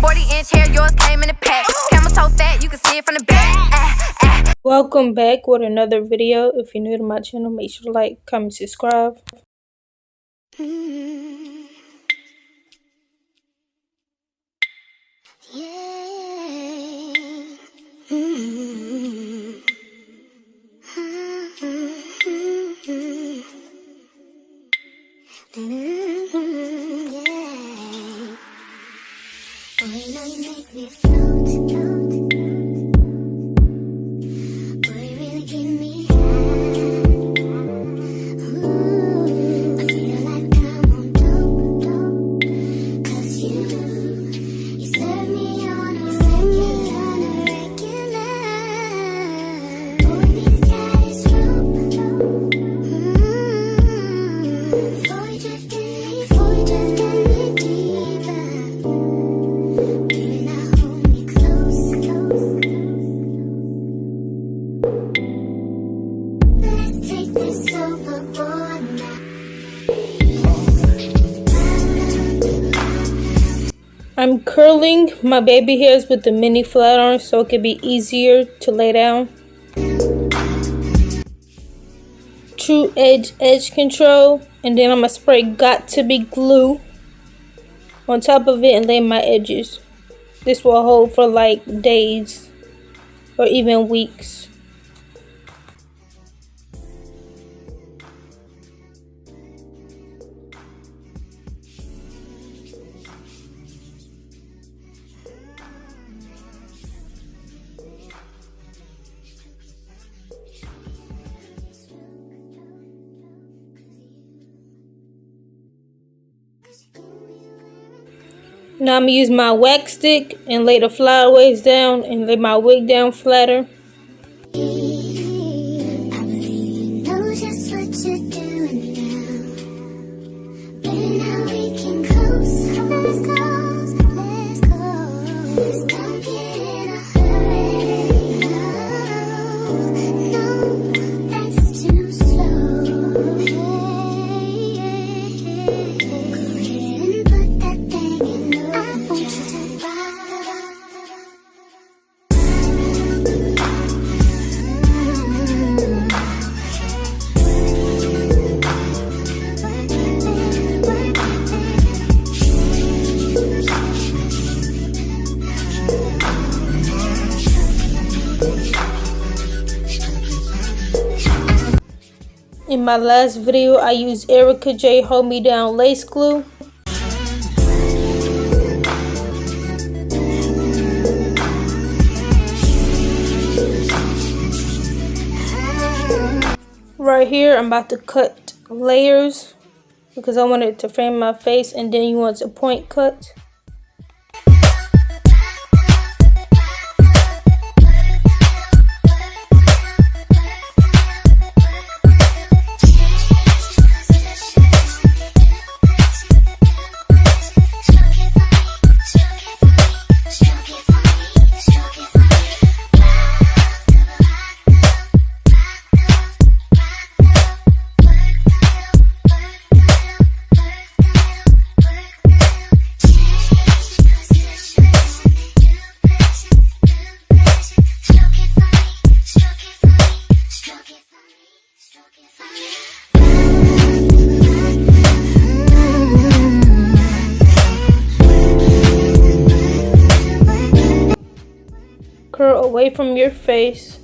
40-inch hair, yours came in a pack. Camel toe fat, you can see it from the back. Welcome back with another video. If you're new to my channel, make sure to like, comment, subscribe. I'm curling my baby hairs with the mini flat iron so it can be easier to lay down. True edge control, and then I'm gonna spray Got To Be glue on top of it and lay my edges. This will hold for like days or even weeks. Now I'm going to use my wax stick and lay the flyaways down and lay my wig down flatter. In my last video, I used Erica J Hold Me Down lace glue. Right here, I'm about to cut layers because I want it to frame my face, and then you want to point cut. Curl away from your face,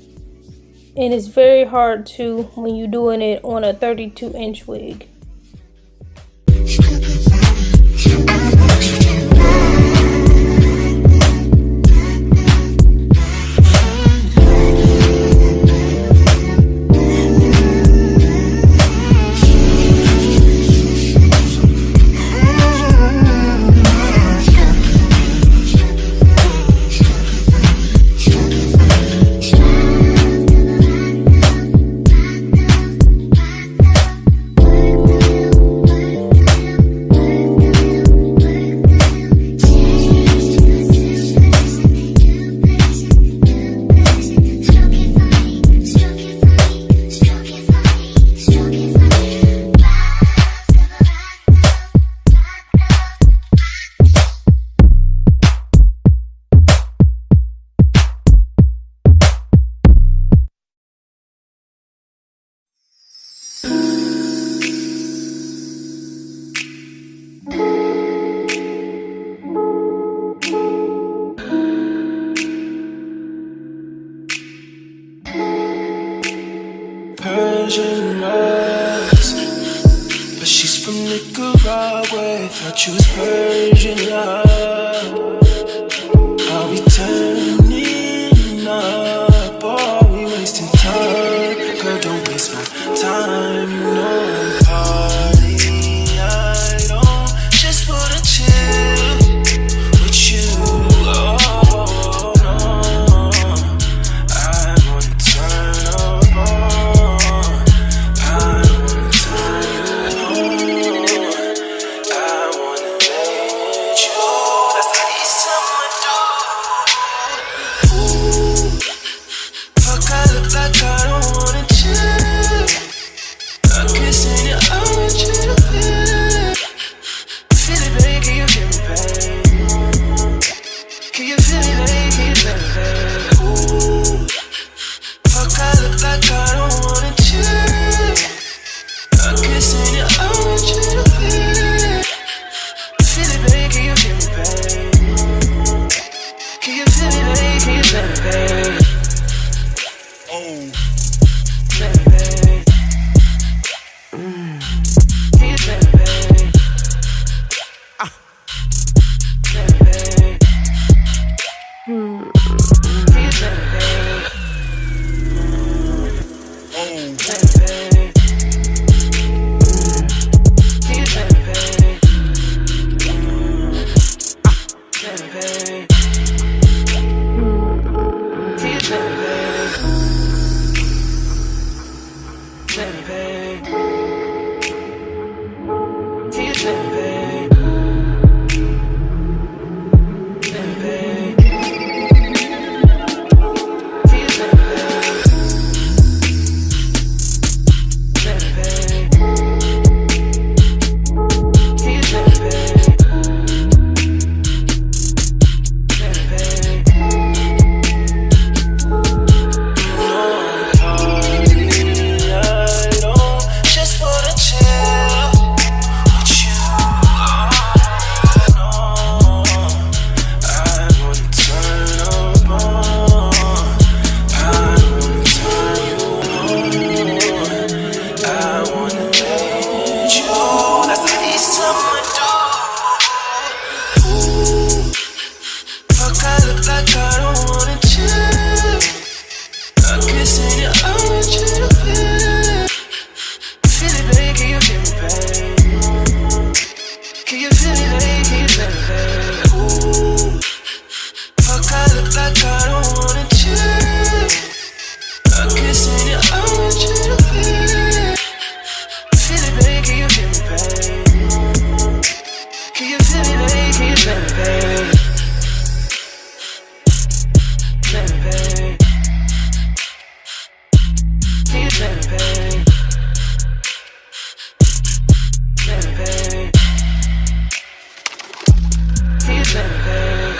and it's very hard to when you're doing it on a 32-inch wig. choose Persian love. Are we turning up or are we wasting time? Girl, don't waste my time. No party, I don't just wanna chill with you. Oh no, I wanna turn up on. I wanna turn you on. I wanna let you. That's what these summer do. Fuck, I look like I don't wanna chill. I'm kissing you, I want you to feel. Feel it, baby, can you feel me, baby? Can you feel it, baby, can you feel me, baby? Ooh. Fuck, I look like I don't wanna chill. I'm kissing you, I want you to feel. Feel it, baby, can you feel me, baby? Can you feel it, baby, can you feel me, baby? Oh, baby, baby. Can you feel me, baby? Baby, baby. Can you feel me, baby? Oh, baby, baby. Can you feel me, baby? Baby, baby. Can you feel me, baby? Baby, baby. Can you feel me, baby? Baby, baby. Can you feel me, baby? Baby, baby. Can you feel me, baby? Baby, baby. No party, I don't just wanna chill with you. No, I wanna turn up on. I wanna turn you on. I wanna let you. That's what these summer do. Ooh, fuck, I look like I don't wanna chill. I'm kissing you, I want you to feel. Feel it, baby, can you feel me, baby? Can you feel it, baby, can you feel me, baby? Ooh, fuck, I look like I don't wanna chill. I'm kissing you, I want you to feel. Feel it, baby, can you feel me, baby? Can you feel it, baby, can you feel me, baby? Baby, baby. Can you feel me, baby? Baby, baby. Can you feel me, baby?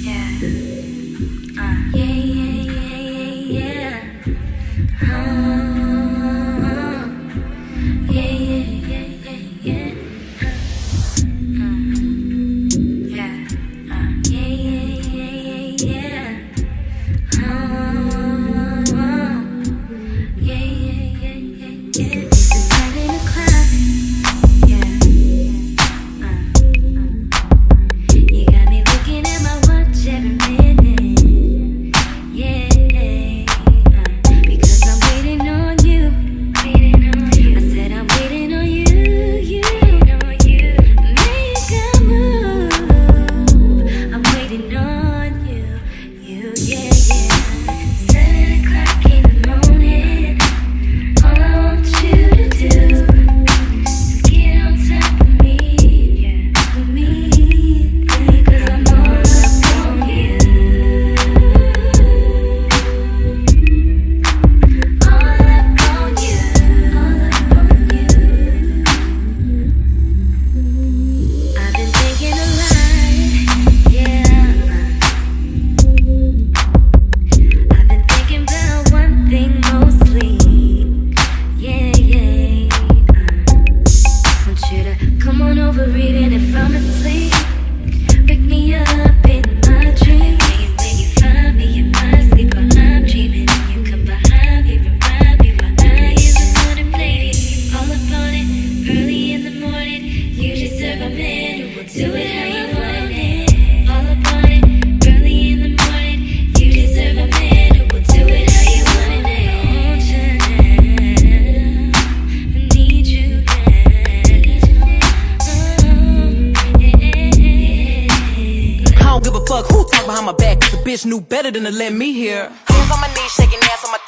Yeah. Yeah, yeah, yeah, yeah, yeah. fuck who talk behind my back, cause the bitch knew better than to let me hear. Hands on my knees, shaking ass on my